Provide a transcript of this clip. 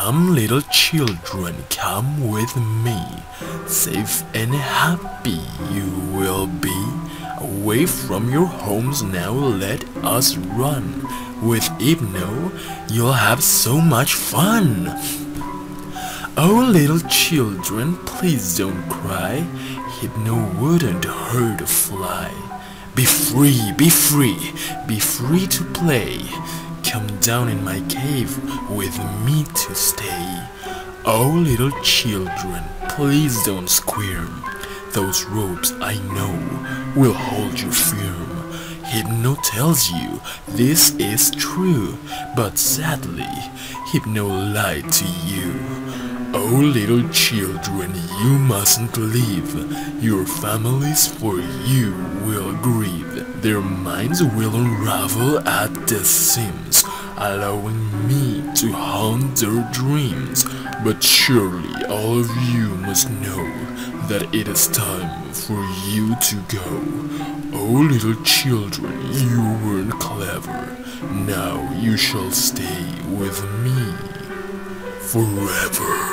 Come, little children, come with me. Safe and happy you will be. Away from your homes now let us run. With Hypno, you'll have so much fun. Oh, little children, please don't cry. Hypno wouldn't hurt a fly. Be free, be free, be free to play. Come down in my cave with me to stay. Oh, little children, please don't squirm. Those ropes I know will hold you firm. Hypno tells you this is true, but sadly, Hypno lied to you. Oh, little children, you mustn't leave. Your families for you will grieve. Their minds will unravel at the seams, allowing me to haunt their dreams. But surely all of you must know that it is time for you to go. Oh, little children, you weren't clever. Now you shall stay with me forever.